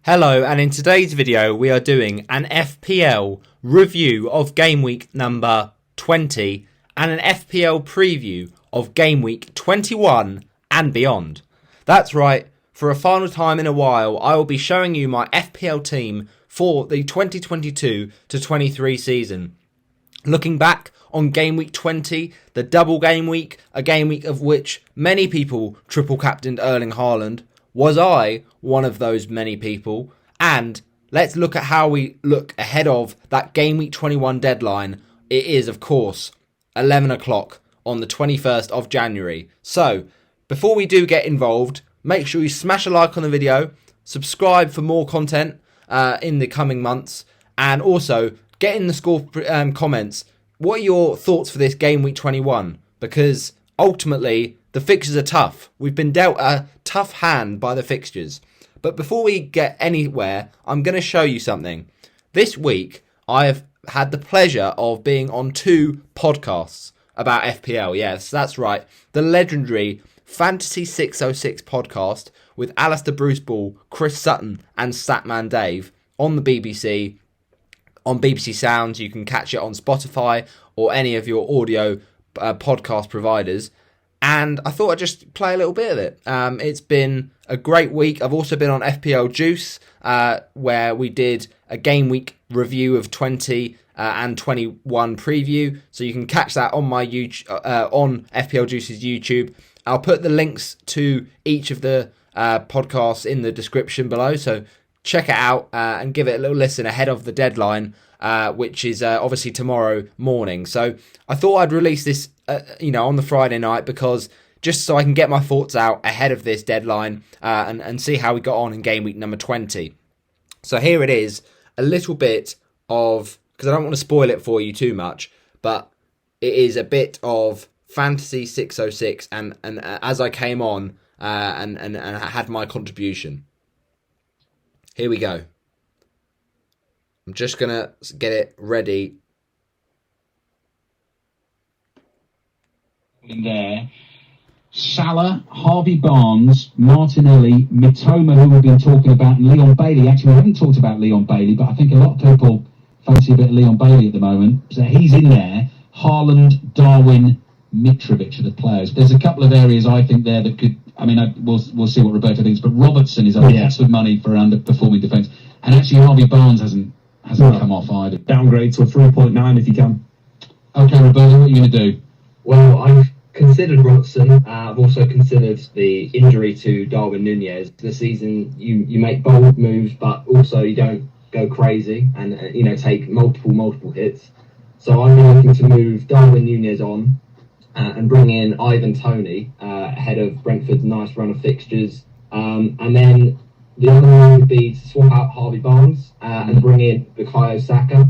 Hello, and in today's video we are doing an FPL review of game week number 20 and an FPL preview of game week 21 and beyond. That's right, for a final time in a while I will be showing you my FPL team for the 2022 to 23 season. Looking back on game week 20, the double game week, a game week of which many people triple captained Erling Haaland. Was I one of those many people? And let's look at how we look ahead of that game week 21 deadline. It is, of course, 11 o'clock on the 21st of January. So, before we do get involved, make sure you smash a like on the video, subscribe for more content in the coming months, and also get in the score comments. What are your thoughts for this game week 21? Because ultimately, the fixtures are tough. We've been dealt a tough hand by the fixtures. But before we get anywhere, I'm going to show you something. This week, I have had the pleasure of being on 2 podcasts about FPL. Yes, that's right. The legendary Fantasy 606 podcast with Alistair Bruce Ball, Chris Sutton and Statman Dave on the BBC. On BBC Sounds, you can catch it on Spotify or any of your audio podcast providers. And I thought I'd just play a little bit of it. It's been a great week. I've also been on FPL Juice, where we did a game week review of 20 and 21 preview. So you can catch that on my on FPL Juice's YouTube. I'll put the links to each of the podcasts in the description below. So check it out and give it a little listen ahead of the deadline, which is obviously tomorrow morning. So I thought I'd release this, on the Friday night, because just so I can get my thoughts out ahead of this deadline and see how we got on in game week number 20. So here it is, a little bit of, because I don't want to spoil it for you too much, but it is a bit of Fantasy 606 and as I came on and had my contribution. Here we go. I'm just going to get it ready. In there, Salah, Harvey Barnes, Martinelli, Mitoma, who we've been talking about, and Leon Bailey. Actually, we haven't talked about Leon Bailey, but I think a lot of people fancy a bit of Leon Bailey at the moment. So he's in there. Haaland, Darwin, Mitrovic are the players. There's a couple of areas I think there that could, we'll see what Roberto thinks, but Robertson is on lots of money for underperforming defence. And actually Harvey Barnes hasn't come off either. Downgrade to a 3.9 if you can. Okay, Roberto, what are you going to do? Well, I've considered Robertson. I've also considered the injury to Darwin Nunez. This season, you make bold moves, but also you don't go crazy and take multiple hits. So I'm looking to move Darwin Nunez on and bring in Ivan Toney ahead of Brentford's nice run of fixtures. And then the other one would be to swap out Harvey Barnes and bring in Bukayo Saka.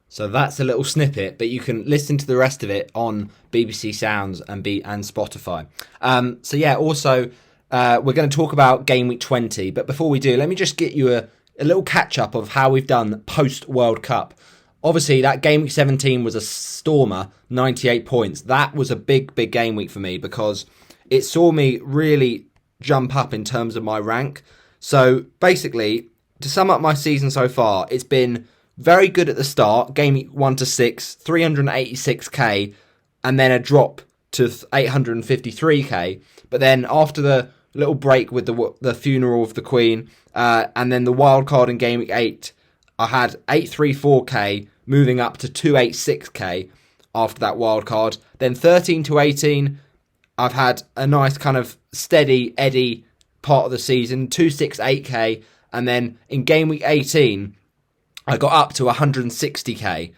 So that's a little snippet, but you can listen to the rest of it on BBC Sounds and Spotify. Also, we're going to talk about game week 20. But before we do, let me just get you a little catch-up of how we've done post-World Cup. Obviously, that game week 17 was a stormer, 98 points. That was a big game week for me because it saw me really jump up in terms of my rank. So basically, to sum up my season so far, it's been very good at the start, game week 1 to 6, 386k, and then a drop to 853k. But then after the little break with the funeral of the Queen, and then the wild card in game week 8, I had 834k, moving up to 286k after that wild card. Then 13 to 18, I've had a nice kind of steady eddy part of the season, 268k, and then in game week 18, I got up to 160k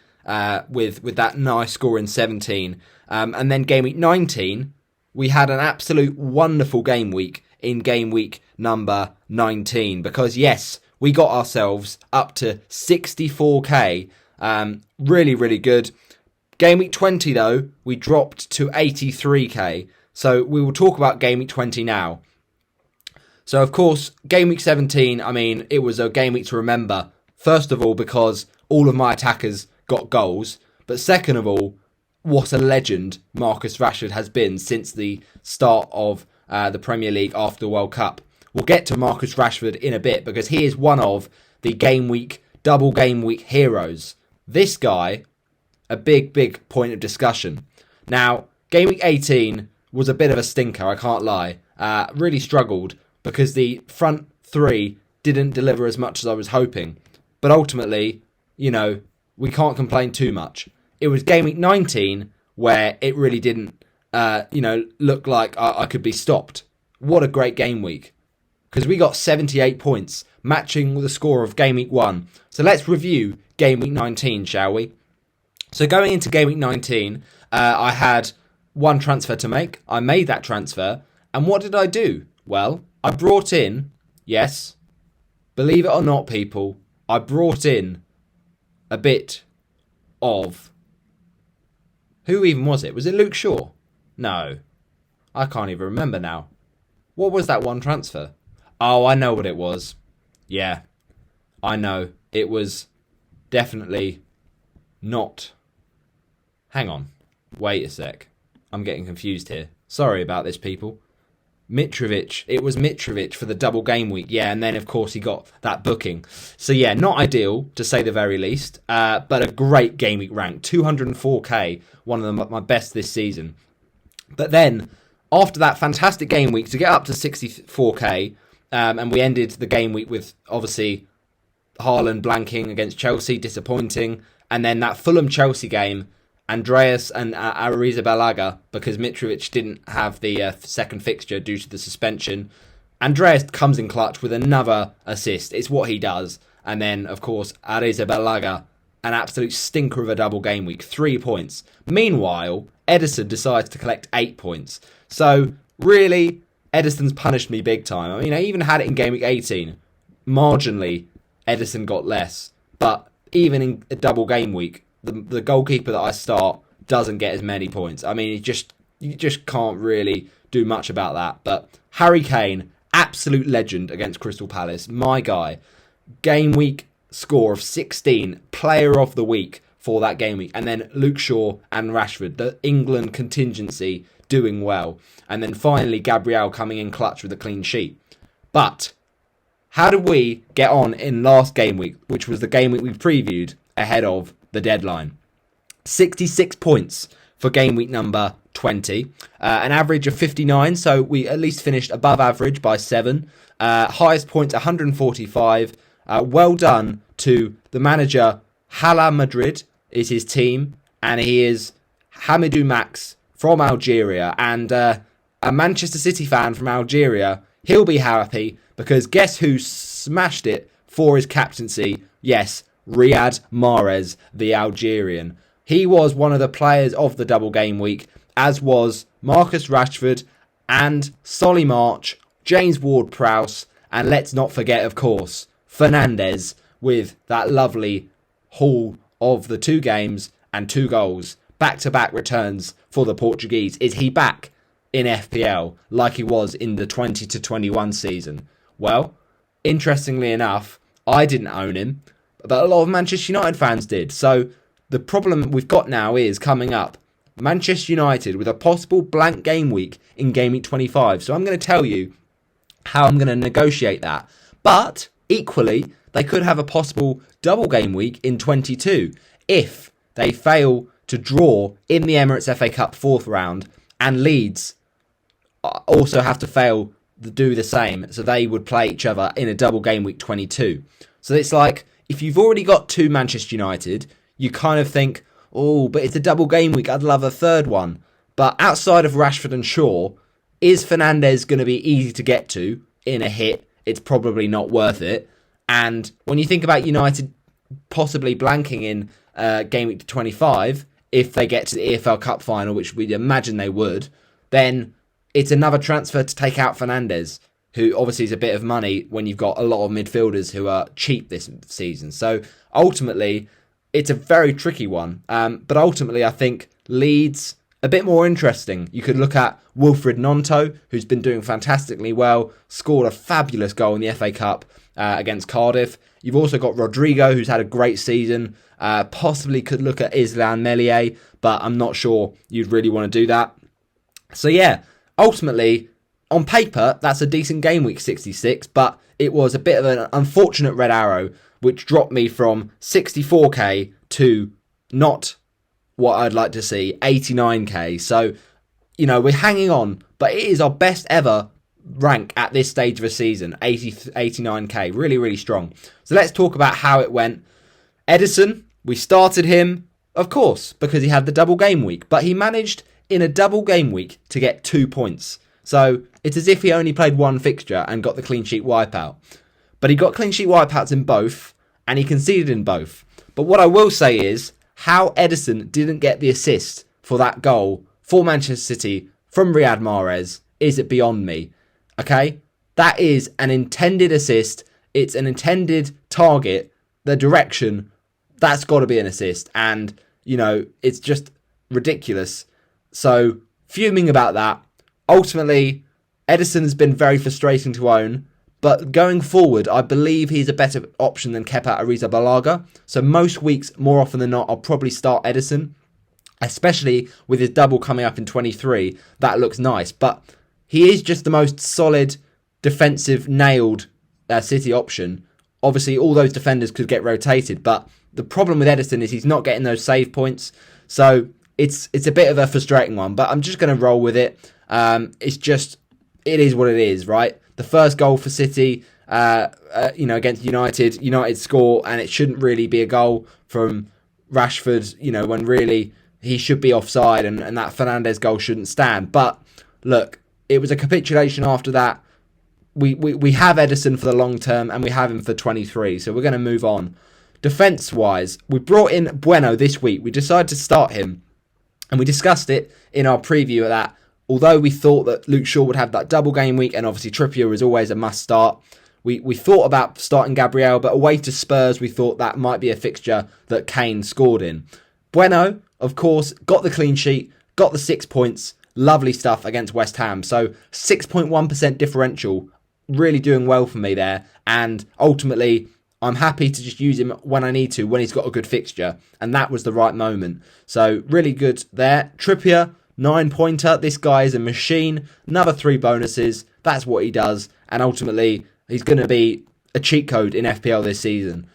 with that nice score in 17. And then game week 19, we had an absolute wonderful game week in game week number 19. Because yes, we got ourselves up to 64k. Really good. Game week 20 though, we dropped to 83k. So we will talk about game week 20 now. So of course, game week 17, it was a game week to remember. First of all, because all of my attackers got goals. But second of all, what a legend Marcus Rashford has been since the start of the Premier League after the World Cup. we'll get to Marcus Rashford in a bit because he is one of the double game week heroes. This guy, a big point of discussion. Now, game week 18 was a bit of a stinker, I can't lie. Really struggled because the front three didn't deliver as much as I was hoping. But ultimately, we can't complain too much. It was game week 19 where it really didn't, look like I could be stopped. What a great game week. Because we got 78 points, matching the score of game week 1. So let's review game week 19, shall we? So going into game week 19, I had one transfer to make. I made that transfer. And what did I do? Well, I brought in, yes, believe it or not, people, I brought in a bit of... Who even was it? Was it Luke Shaw? No. I can't even remember now. What was that one transfer? Oh, I know what it was. Yeah, I know. It was definitely not... Hang on. Wait a sec. I'm getting confused here. Sorry about this, people. Mitrovic. It was Mitrovic for the double game week. Yeah, and then, of course, he got that booking. So, yeah, not ideal, to say the very least. But a great game week rank. 204k. One of my best this season. But then, after that fantastic game week, to get up to 64k, and we ended the game week with, obviously, Haaland blanking against Chelsea. Disappointing. And then that Fulham-Chelsea game... Andreas and Arrizabalaga, because Mitrovic didn't have the second fixture due to the suspension. Andreas comes in clutch with another assist. It's what he does. And then, of course, Arrizabalaga, an absolute stinker of a double game week, 3 points. Meanwhile, Ederson decides to collect 8 points. So, really, Ederson's punished me big time. I mean, I even had it in game week 18. Marginally, Ederson got less. But even in a double game week, the goalkeeper that I start doesn't get as many points. I mean, you just can't really do much about that. But Harry Kane, absolute legend against Crystal Palace. My guy. Game week score of 16. Player of the week for that game week. And then Luke Shaw and Rashford, the England contingency, doing well. And then finally, Gabriel coming in clutch with a clean sheet. But how did we get on in last game week, which was the game week we previewed ahead of the deadline? 66 points for game week number 20. An average of 59, so we at least finished above average by 7. Highest points 145. Well done to the manager. Hala Madrid is his team, and he is Hamidou Max from Algeria, and a Manchester City fan from Algeria. He'll be happy because guess who smashed it for his captaincy? Yes, Riyad Mahrez, the Algerian. He was one of the players of the double game week, as was Marcus Rashford and Solly March, James Ward-Prowse, and let's not forget, of course, Fernandes with that lovely haul of the 2 games and 2 goals. Back-to-back returns for the Portuguese. Is he back in FPL like he was in the 20 to 21 season? Well, interestingly enough, I didn't own him, but a lot of Manchester United fans did. So the problem we've got now is coming up Manchester United with a possible blank game week in game week 25. So I'm going to tell you how I'm going to negotiate that. But equally, they could have a possible double game week in 22 if they fail to draw in the Emirates FA Cup 4th round and Leeds also have to fail to do the same. So they would play each other in a double game week 22. So it's like, if you've already got 2 Manchester United, you kind of think, oh, but it's a double game week, I'd love a third one. But outside of Rashford and Shaw, is Fernandes going to be easy to get to in a hit? It's probably not worth it. And when you think about United possibly blanking in game week 25, if they get to the EFL Cup final, which we'd imagine they would, then it's another transfer to take out Fernandes, who obviously is a bit of money when you've got a lot of midfielders who are cheap this season. So ultimately, it's a very tricky one. But ultimately, I think Leeds, a bit more interesting. You could look at Wilfred Gnonto, who's been doing fantastically well, scored a fabulous goal in the FA Cup against Cardiff. You've also got Rodrigo, who's had a great season. Possibly could look at Islan Meslier, but I'm not sure you'd really want to do that. So yeah, ultimately, on paper, that's a decent game week 66, but it was a bit of an unfortunate red arrow, which dropped me from 64k to not what I'd like to see, 89k. So, we're hanging on, but it is our best ever rank at this stage of a season, 89k, really, really strong. So let's talk about how it went. Edison, we started him, of course, because he had the double game week, but he managed in a double game week to get 2 points. So it's as if he only played one fixture and got the clean sheet wipeout. But he got clean sheet wipeouts in both, and he conceded in both. But what I will say is, how Edison didn't get the assist for that goal for Manchester City from Riyad Mahrez is it beyond me. Okay? That is an intended assist. It's an intended target. The direction, that's got to be an assist. And, it's just ridiculous. So, fuming about that. Ultimately, Edison has been very frustrating to own. But going forward, I believe he's a better option than Kepa Arrizabalaga. So most weeks, more often than not, I'll probably start Edison. Especially with his double coming up in 23. That looks nice. But he is just the most solid, defensive, nailed City option. Obviously, all those defenders could get rotated. But the problem with Edison is he's not getting those save points. So it's a bit of a frustrating one. But I'm just going to roll with it. It is what it is, right? The first goal for City, against United. United score, and it shouldn't really be a goal from Rashford, when really he should be offside, and that Fernandes goal shouldn't stand. But look, it was a capitulation after that. We have Edison for the long term, and we have him for 23, so we're going to move on. Defence-wise, we brought in Bueno this week. We decided to start him, and we discussed it in our preview of that. Although we thought that Luke Shaw would have that double game week, and obviously Trippier is always a must start, we thought about starting Gabriel, but away to Spurs, we thought that might be a fixture that Kane scored in. Bueno, of course, got the clean sheet, got the 6 points, lovely stuff against West Ham. So 6.1% differential, really doing well for me there. And ultimately, I'm happy to just use him when I need to, when he's got a good fixture. And that was the right moment. So really good there. Trippier, 9-pointer. This guy is a machine. Another 3 bonuses. That's what he does. And ultimately, he's going to be a cheat code in FPL this season.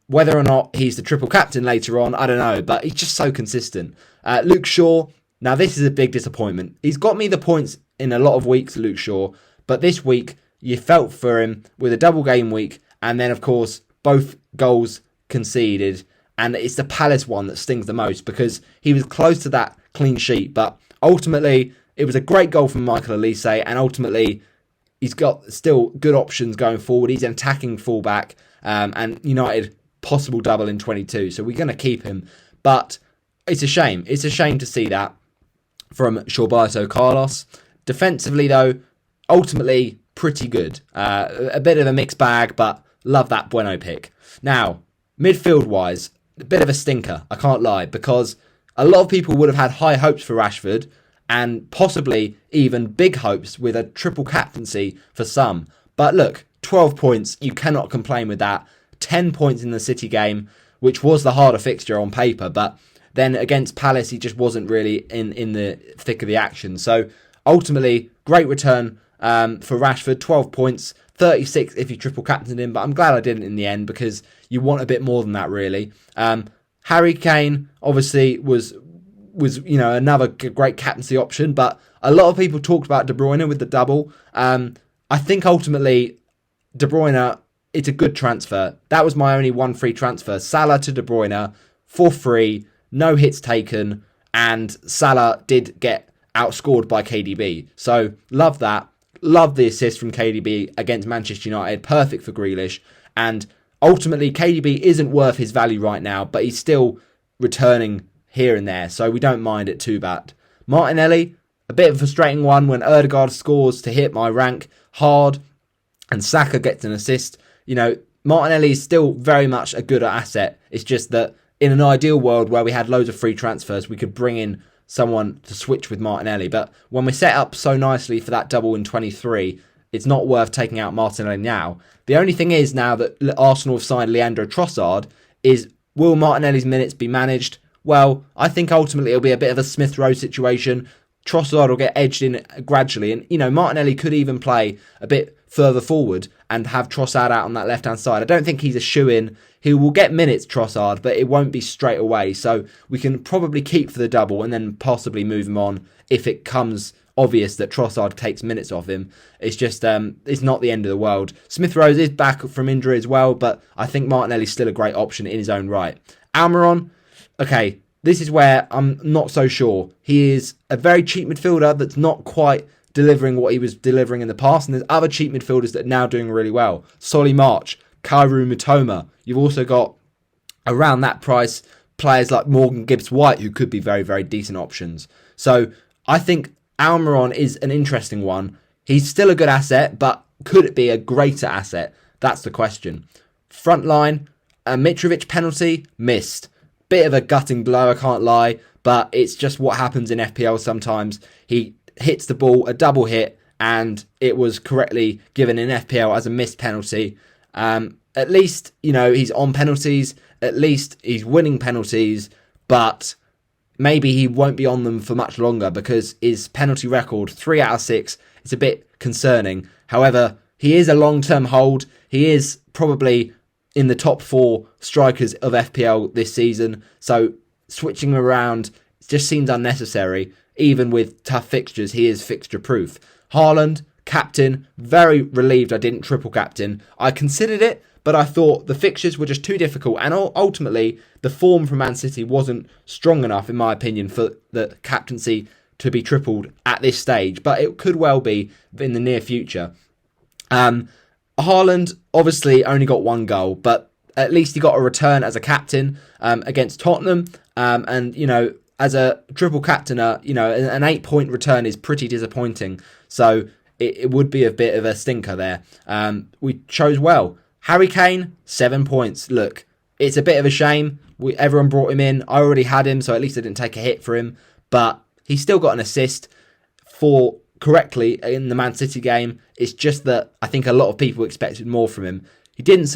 Whether or not he's the triple captain later on, I don't know. But he's just so consistent. Luke Shaw. Now, this is a big disappointment. He's got me the points in a lot of weeks, Luke Shaw. But this week, you felt for him with a double game week. And then, of course, both goals conceded. And it's the Palace one that stings the most because he was close to that clean sheet. But ultimately, it was a great goal from Michael Elise. And ultimately, he's got still good options going forward. He's an attacking fullback. And United, possible double in 22. So we're going to keep him. But it's a shame. It's a shame to see that from Shorbato Carlos. Defensively, though, ultimately, pretty good. A bit of a mixed bag, but love that Bueno pick. Now, midfield-wise, a bit of a stinker, I can't lie, because a lot of people would have had high hopes for Rashford and possibly even big hopes with a triple captaincy for some. But look, 12 points, you cannot complain with that. 10 points in the City game, which was the harder fixture on paper, but then against Palace, he just wasn't really in the thick of the action. So ultimately, great return for Rashford, 12 points, 36 if you triple captained him, but I'm glad I didn't in the end because you want a bit more than that, really. Harry Kane obviously was another great captaincy option, but a lot of people talked about De Bruyne with the double. I think ultimately De Bruyne, it's a good transfer. That was my only one free transfer. Salah to De Bruyne for free, no hits taken, and Salah did get outscored by KDB. So love that. Love the assist from KDB against Manchester United. Perfect for Grealish. And ultimately, KDB isn't worth his value right now, but he's still returning here and there. So we don't mind it too bad. Martinelli, a bit of a frustrating one when Ødegaard scores to hit my rank hard and Saka gets an assist. Martinelli is still very much a good asset. It's just that in an ideal world where we had loads of free transfers, we could bring in someone to switch with Martinelli. But when we're set up so nicely for that double in 23, it's not worth taking out Martinelli now. The only thing is now that Arsenal have signed Leandro Trossard is, will Martinelli's minutes be managed? Well, I think ultimately it'll be a bit of a Smith Rowe situation. Trossard will get edged in gradually. And, Martinelli could even play a bit further forward and have Trossard out on that left-hand side. I don't think he's a shoo-in. He will get minutes, Trossard, but it won't be straight away. So we can probably keep for the double and then possibly move him on if it comes obvious that Trossard takes minutes off him. It's just, it's not the end of the world. Smith-Rowe is back from injury as well, but I think Martinelli's still a great option in his own right. Almiron, okay, this is where I'm not so sure. He is a very cheap midfielder that's not quite delivering what he was delivering in the past, and there's other cheap midfielders that are now doing really well. Solly March, Kairu Mitoma. You've also got, around that price, players like Morgan Gibbs-White, who could be very, very decent options. So I think Almiron is an interesting one. He's still a good asset, but could it be a greater asset? That's the question. Front line, a Mitrovic penalty, missed. Bit of a gutting blow, I can't lie, but it's just what happens in FPL sometimes. He hits the ball, a double hit, and it was correctly given in FPL as a missed penalty. At least, he's on penalties. At least he's winning penalties, but maybe he won't be on them for much longer because his penalty record, 3 out of 6, is a bit concerning. However, he is a long-term hold. He is probably in the top 4 strikers of FPL this season, so switching him around just seems unnecessary. Even with tough fixtures, he is fixture-proof. Haaland, captain, very relieved I didn't triple captain. I considered it, but I thought the fixtures were just too difficult, and ultimately the form from Man City wasn't strong enough, in my opinion, for the captaincy to be tripled at this stage, but it could well be in the near future. Haaland obviously only got 1 goal, but at least he got a return as a captain against Tottenham, and as a triple captainer, an 8-point return is pretty disappointing, so it would be a bit of a stinker there. We chose well. Harry Kane, 7 points. Look, it's a bit of a shame. Everyone brought him in. I already had him, so at least I didn't take a hit for him. But he still got an assist for correctly in the Man City game. It's just that I think a lot of people expected more from him. He didn't,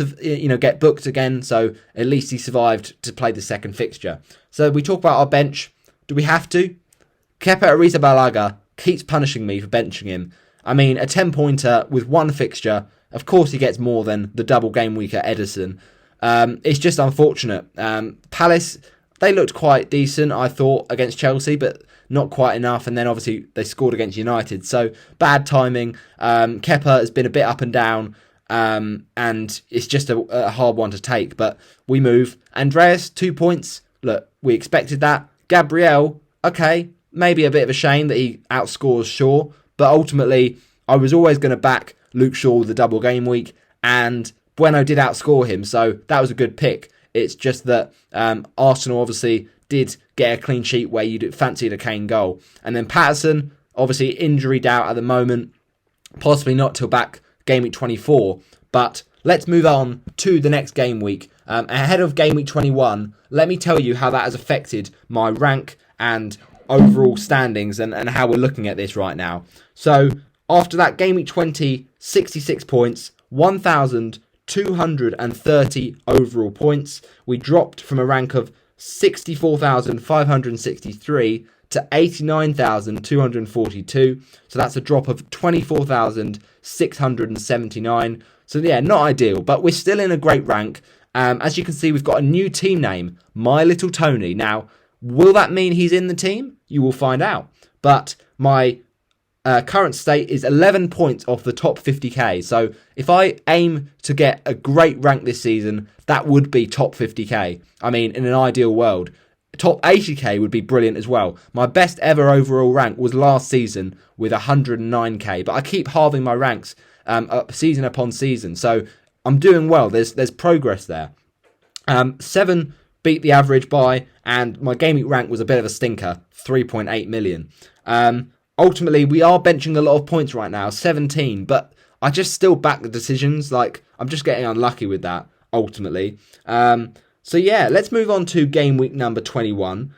get booked again, so at least he survived to play the second fixture. So we talk about our bench. Do we have to? Kepa Arrizabalaga keeps punishing me for benching him. I mean, a 10-pointer with 1 fixture. Of course he gets more than the double game week at Edison. It's just unfortunate. Palace, they looked quite decent, I thought, against Chelsea, but not quite enough. And then obviously they scored against United. So bad timing. Kepa has been a bit up and down. And it's just a hard one to take. But we move. Andreas, 2 points. Look, we expected that. Gabriel, okay, maybe a bit of a shame that he outscores Shaw. But ultimately, I was always going to back Luke Shaw with the double game week, and Bueno did outscore him, so that was a good pick. It's just that Arsenal obviously did get a clean sheet where you fancied a Kane goal. And then Patterson, obviously injury doubt at the moment, possibly not till back game week 24. But let's move on to the next game week. Ahead of game week 21, let me tell you how that has affected my rank and overall standings and how we're looking at this right now. So after that game week 20, 66 points, 1,230 overall points. We dropped from a rank of 64,563 to 89,242. So that's a drop of 24,679. So yeah, not ideal, but we're still in a great rank. As you can see, we've got a new team name, My Little Tony. Now, will that mean he's in the team? You will find out. But my current state is 11 points off the top 50k. So if I aim to get a great rank this season, that would be top 50k. I mean, in an ideal world. Top 80k would be brilliant as well. My best ever overall rank was last season with 109k. But I keep halving my ranks season upon season. So I'm doing well. There's progress there. 7 beat the average by, and my gaming rank was a bit of a stinker, 3.8 million. Ultimately, we are benching a lot of points right now, 17, but I just still back the decisions. Like, I'm just getting unlucky with that, ultimately. So yeah, let's move on to game week number 21.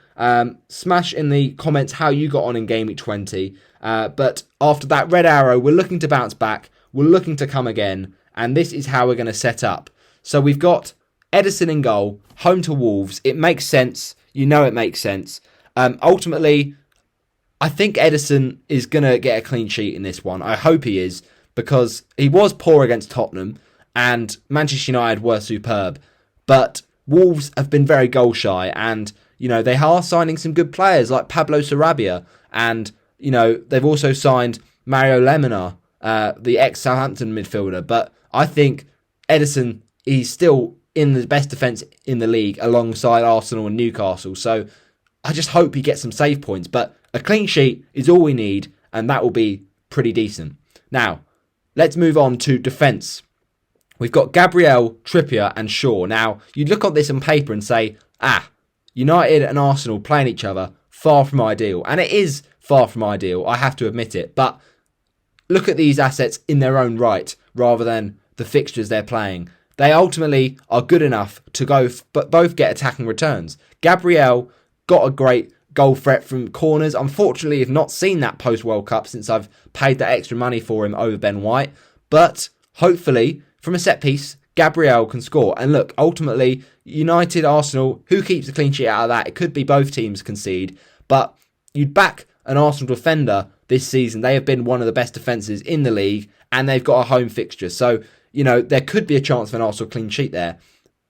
Smash in the comments how you got on in game week 20. But after that red arrow, we're looking to bounce back. We're looking to come again. And this is how we're going to set up. So we've got Edison in goal, home to Wolves. It makes sense. You know it makes sense. Ultimately, I think Ederson is going to get a clean sheet in this one. I hope he is, because he was poor against Tottenham and Manchester United were superb. But Wolves have been very goal shy, and they are signing some good players like Pablo Sarabia, and they've also signed Mario Lemina, the ex-Southampton midfielder. But I think Ederson, he's still in the best defence in the league alongside Arsenal and Newcastle. So I just hope he gets some save points. But a clean sheet is all we need, and that will be pretty decent. Now, let's move on to defence. We've got Gabriel, Trippier and Shaw. Now, you'd look at this on paper and say, United and Arsenal playing each other, far from ideal. And it is far from ideal, I have to admit it. But look at these assets in their own right, rather than the fixtures they're playing. They ultimately are good enough to both get attacking returns. Gabriel got a great goal threat from corners. Unfortunately, I've not seen that post-World Cup since I've paid that extra money for him over Ben White. But hopefully, from a set piece, Gabriel can score. And look, ultimately, United, Arsenal, who keeps a clean sheet out of that? It could be both teams concede. But you'd back an Arsenal defender this season. They have been one of the best defences in the league, and they've got a home fixture. So, there could be a chance for an Arsenal clean sheet there.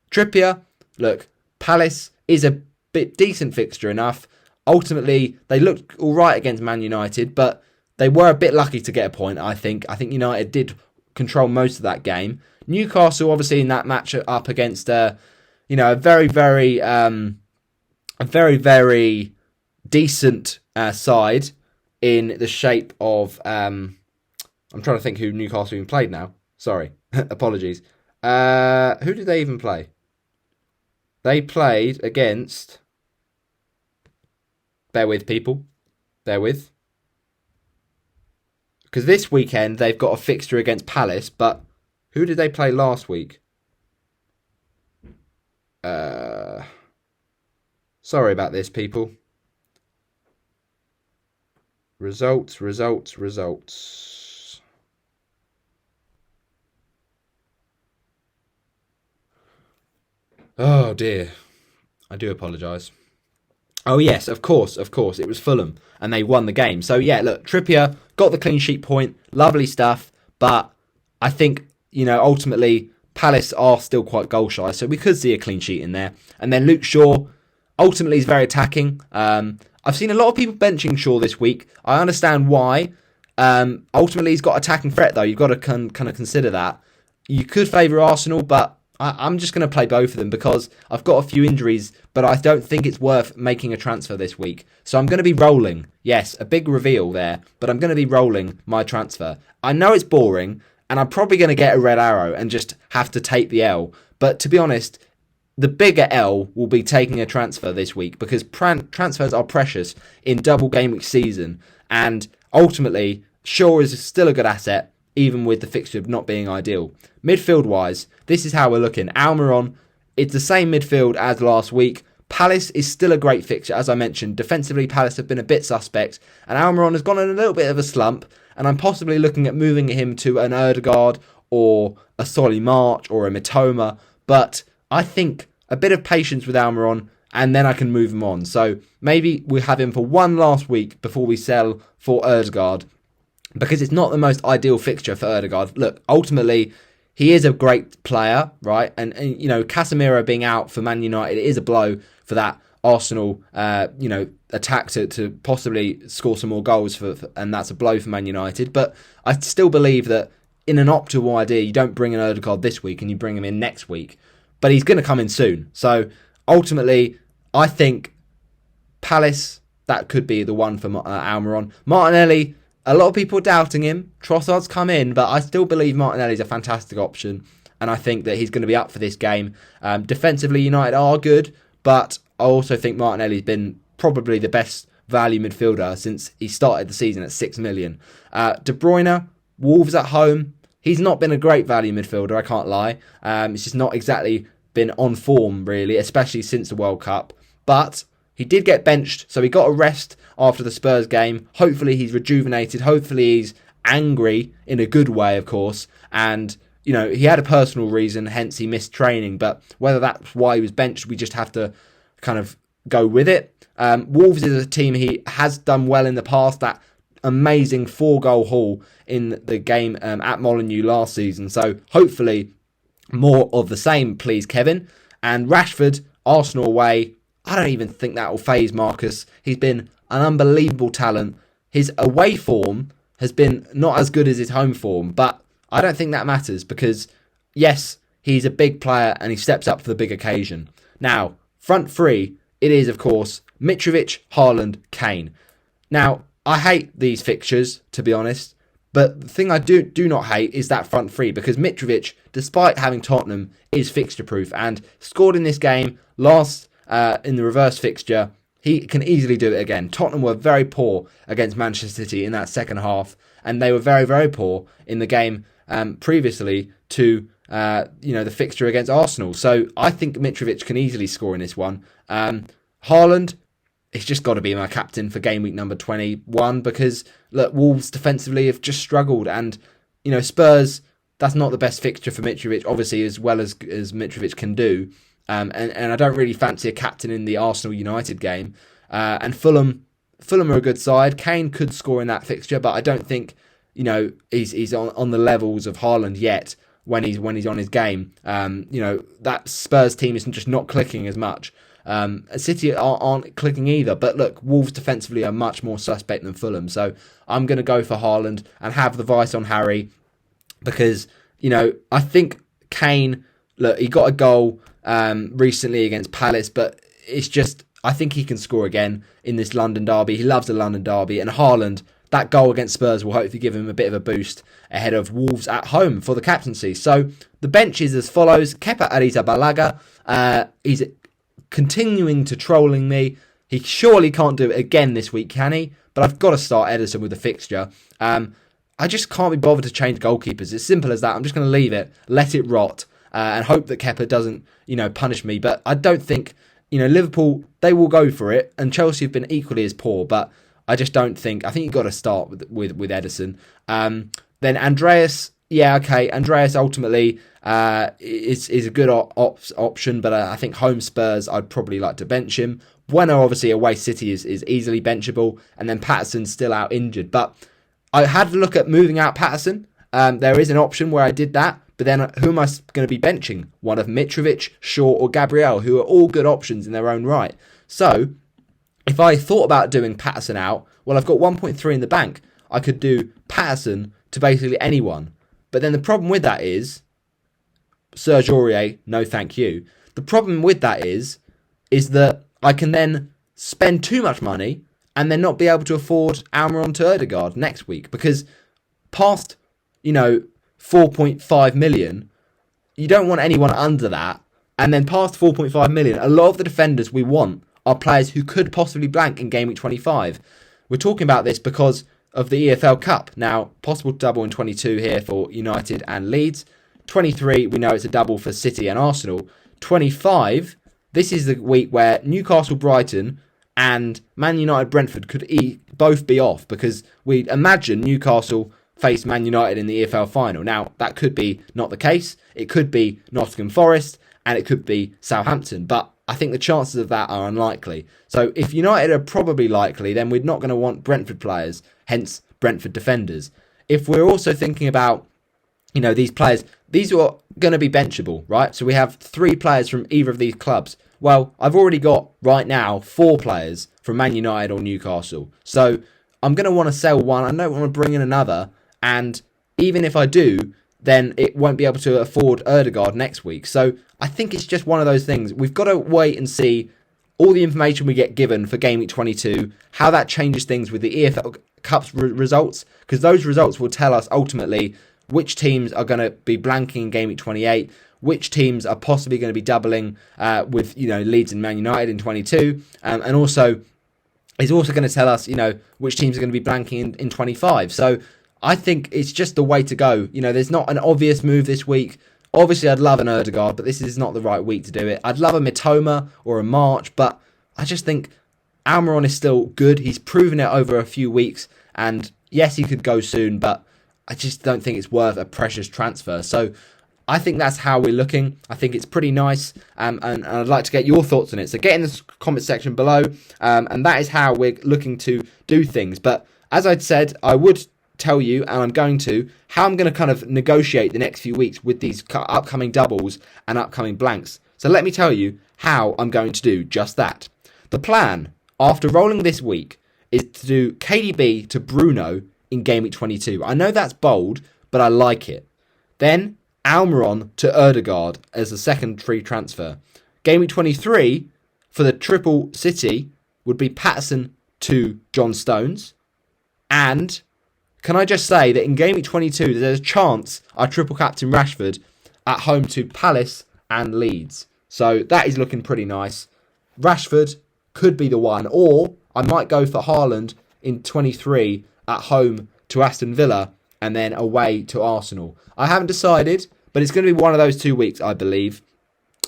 Trippier, look, Palace is a bit decent fixture enough. Ultimately, they looked all right against Man United, but they were a bit lucky to get a point, I think. I think United did control most of that game. Newcastle, obviously, in that match up against, a very, very decent side in the shape of... I'm trying to think who Newcastle even played now. Sorry. Apologies. Who did they even play? They played against... Bear with, people. Bear with. Because this weekend, they've got a fixture against Palace, but who did they play last week? Sorry about this, people. Results. Oh dear. I do apologise. Oh yes, of course. It was Fulham and they won the game. So yeah, look, Trippier got the clean sheet point. Lovely stuff. But I think, ultimately Palace are still quite goal shy. So we could see a clean sheet in there. And then Luke Shaw, ultimately is very attacking. I've seen a lot of people benching Shaw this week. I understand why. Ultimately he's got attacking threat though. You've got to kind of consider that. You could favour Arsenal, but I'm just going to play both of them because I've got a few injuries, but I don't think it's worth making a transfer this week. So I'm going to be rolling. Yes, a big reveal there, but I'm going to be rolling my transfer. I know it's boring, and I'm probably going to get a red arrow and just have to take the L. But to be honest, the bigger L will be taking a transfer this week because transfers are precious in double game week season. And ultimately, Shaw is still a good asset, even with the fixture not being ideal. Midfield-wise, this is how we're looking. Almiron, it's the same midfield as last week. Palace is still a great fixture, as I mentioned. Defensively, Palace have been a bit suspect, and Almiron has gone in a little bit of a slump, and I'm possibly looking at moving him to an Ødegaard or a Solly March or a Mitoma, but I think a bit of patience with Almiron, and then I can move him on. So maybe we'll have him for one last week before we sell for Ødegaard, because it's not the most ideal fixture for Ødegaard. Look, ultimately, he is a great player, right? And Casemiro being out for Man United is a blow for that Arsenal, attack to possibly score some more goals and that's a blow for Man United. But I still believe that in an optimal idea, you don't bring in Ødegaard this week and you bring him in next week. But he's going to come in soon. So ultimately, I think Palace, that could be the one for Almiron. Martinelli, a lot of people doubting him. Trossard's come in, but I still believe Martinelli's a fantastic option. And I think that he's going to be up for this game. Defensively, United are good, but I also think Martinelli's been probably the best value midfielder since he started the season at 6 million. De Bruyne, Wolves at home. He's not been a great value midfielder, I can't lie. It's just not exactly been on form, really, especially since the World Cup. But he did get benched, so he got a rest after the Spurs game. Hopefully he's rejuvenated. Hopefully he's angry in a good way, of course. And, he had a personal reason, hence he missed training. But whether that's why he was benched, we just have to kind of go with it. Wolves is a team he has done well in the past. That amazing 4-goal haul in the game at Molineux last season. So hopefully more of the same, please, Kevin. And Rashford, Arsenal away. I don't even think that will faze Marcus. He's been an unbelievable talent. His away form has been not as good as his home form, but I don't think that matters because, yes, he's a big player and he steps up for the big occasion. Now, front three, it is, of course, Mitrovic, Haaland, Kane. Now, I hate these fixtures, to be honest, but the thing I do not hate is that front three because Mitrovic, despite having Tottenham, is fixture-proof and scored in this game last in the reverse fixture. He can easily do it again. Tottenham were very poor against Manchester City in that second half, and they were very, very poor in the game previously to the fixture against Arsenal. So I think Mitrovic can easily score in this one. Haaland, he's just got to be my captain for game week number 21 because look, Wolves defensively have just struggled, and Spurs, that's not the best fixture for Mitrovic, obviously, as well as Mitrovic can do. And I don't really fancy a captain in the Arsenal United game. And Fulham are a good side. Kane could score in that fixture, but I don't think he's on the levels of Haaland yet when he's on his game. That Spurs team is just not clicking as much. City aren't clicking either. But look, Wolves defensively are much more suspect than Fulham. So I'm going to go for Haaland and have the vice on Harry because I think Kane. Look, he got a goal recently against Palace, but it's just, I think he can score again in this London derby. He loves the London derby, and Haaland, that goal against Spurs will hopefully give him a bit of a boost ahead of Wolves at home for the captaincy. So the bench is as follows. Kepa Arrizabalaga, he's continuing to trolling me. He surely can't do it again this week, can he? But I've got to start Ederson with the fixture. I just can't be bothered to change goalkeepers. It's simple as that. I'm just going to leave it, let it rot. And hope that Kepa doesn't, punish me. But I don't think, Liverpool, they will go for it. And Chelsea have been equally as poor. But I just don't think, I think you've got to start with Ederson. Then Andreas, Andreas ultimately is a good option. But I think home Spurs, I'd probably like to bench him. Bueno, obviously, away City is easily benchable. And then Patterson's still out injured. But I had to look at moving out Patterson. There is an option where I did that. But then who am I going to be benching? One of Mitrovic, Shaw or Gabriel, who are all good options in their own right. So if I thought about doing Patterson out, well, I've got 1.3 in the bank. I could do Patterson to basically anyone. But then the problem with that is, Serge Aurier, no thank you. The problem with that is that I can then spend too much money and then not be able to afford Almiron to Ødegaard next week. Because past, 4.5 million, you don't want anyone under that. And then past 4.5 million, a lot of the defenders we want are players who could possibly blank in Game Week 25. We're talking about this because of the EFL Cup. Now, possible double in 22 here for United and Leeds. 23, we know it's a double for City and Arsenal. 25, this is the week where Newcastle, Brighton and Man United, Brentford could both be off because we imagine Newcastle face Man United in the EFL final. Now, that could be not the case. It could be Nottingham Forest and it could be Southampton. But I think the chances of that are unlikely. So if United are probably likely, then we're not going to want Brentford players, hence Brentford defenders. If we're also thinking about, these players, these are going to be benchable, right? So we have 3 players from either of these clubs. Well, I've already got, right now, 4 players from Man United or Newcastle. So I'm going to want to sell one. I don't want to bring in another. And even if I do, then it won't be able to afford Ødegaard next week. So I think it's just one of those things. We've got to wait and see all the information we get given for Game Week 22, how that changes things with the EFL Cup's results, because those results will tell us ultimately which teams are going to be blanking in Game Week 28, which teams are possibly going to be doubling with Leeds and Man United in 22, and also it's also going to tell us which teams are going to be blanking in 25. So I think it's just the way to go. There's not an obvious move this week. Obviously, I'd love an Ødegaard, but this is not the right week to do it. I'd love a Mitoma or a March, but I just think Almiron is still good. He's proven it over a few weeks, and yes, he could go soon, but I just don't think it's worth a precious transfer. So I think that's how we're looking. I think it's pretty nice, and I'd like to get your thoughts on it. So get in the comment section below, and that is how we're looking to do things. But as I'd said, I would tell you, and I'm going to, how I'm going to kind of negotiate the next few weeks with these upcoming doubles and upcoming blanks. So let me tell you how I'm going to do just that. The plan, after rolling this week, is to do KDB to Bruno in Game Week 22. I know that's bold, but I like it. Then Almiron to Erdegaard as a second free transfer. Game Week 23, for the triple City, would be Patterson to John Stones. And can I just say that in Game Week 22, there's a chance I triple captain Rashford at home to Palace and Leeds. So that is looking pretty nice. Rashford could be the one, or I might go for Haaland in 23 at home to Aston Villa and then away to Arsenal. I haven't decided, but it's going to be one of those 2 weeks, I believe.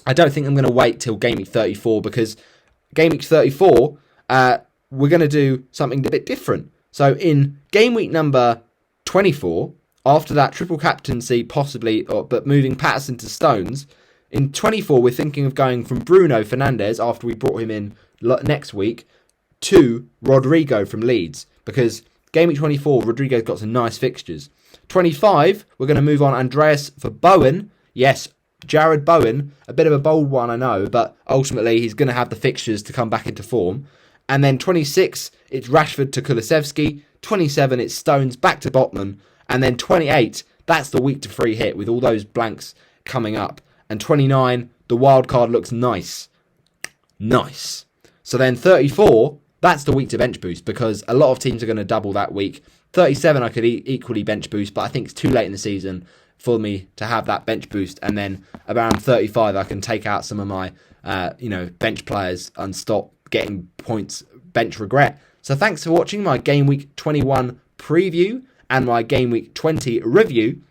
I don't think I'm going to wait till Game Week 34, because Game Week 34, we're going to do something a bit different. So in Game Week number 24, after that triple captaincy possibly, but moving Patterson to Stones, in 24 we're thinking of going from Bruno Fernandes, after we brought him in next week, to Rodrigo from Leeds, because Game Week 24, Rodrigo's got some nice fixtures. 25, we're going to move on Andreas for Bowen. Yes, Jared Bowen, a bit of a bold one, I know, but ultimately he's going to have the fixtures to come back into form. And then 26, it's Rashford to Kulusevski. 27, it's Stones back to Botman. And then 28, that's the week to free hit with all those blanks coming up. And 29, the wild card looks nice. Nice. So then 34, that's the week to bench boost, because a lot of teams are going to double that week. 37, I could equally bench boost, but I think it's too late in the season for me to have that bench boost. And then around 35, I can take out some of my bench players and stop getting points bench regret. So thanks for watching my Game Week 21 preview and my Game Week 20 review.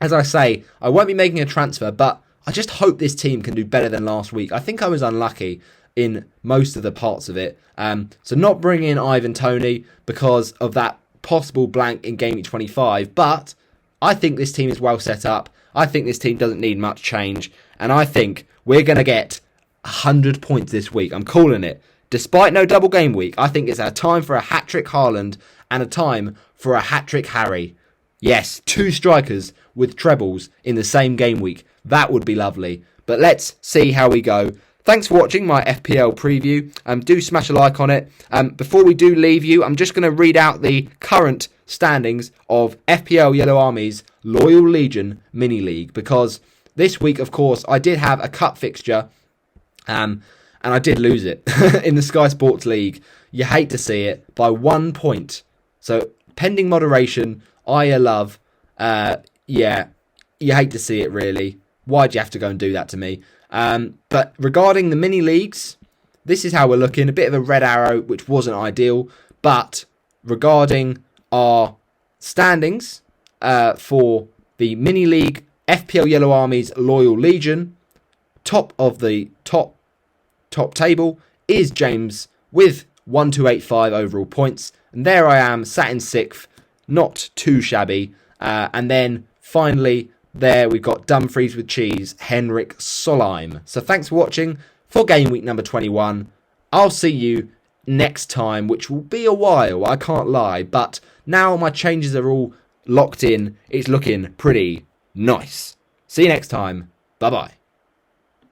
As I say, I won't be making a transfer, but I just hope this team can do better than last week. I think I was unlucky in most of the parts of it. So not bringing in Ivan Toney because of that possible blank in Game Week 25, but I think this team is well set up. I think this team doesn't need much change, and I think we're going to get 100 points this week. I'm calling it. Despite no double game week, I think it's a time for a hat-trick Haaland and a time for a hat-trick Harry. Yes, 2 strikers with trebles in the same game week. That would be lovely. But let's see how we go. Thanks for watching my FPL preview. Do smash a like on it. Before we do leave you, I'm just going to read out the current standings of FPL Yellow Army's Loyal Legion Mini League, because this week, of course, I did have a cup fixture, and I did lose it in the Sky Sports League. You hate to see it, by 1 point. So, pending moderation, I love. Yeah, you hate to see it, really. Why'd you have to go and do that to me? But regarding the mini leagues, this is how we're looking. A bit of a red arrow, which wasn't ideal. But regarding our standings for the mini league, FPL Yellow Army's Loyal Legion, top of the top table is James with 1285 overall points. And there I am, sat in 6th, not too shabby. And then finally, there we've got Dumfries with cheese, Henrik Solheim. So thanks for watching for Game Week number 21. I'll see you next time, which will be a while, I can't lie. But now my changes are all locked in. It's looking pretty nice. See you next time. Bye-bye.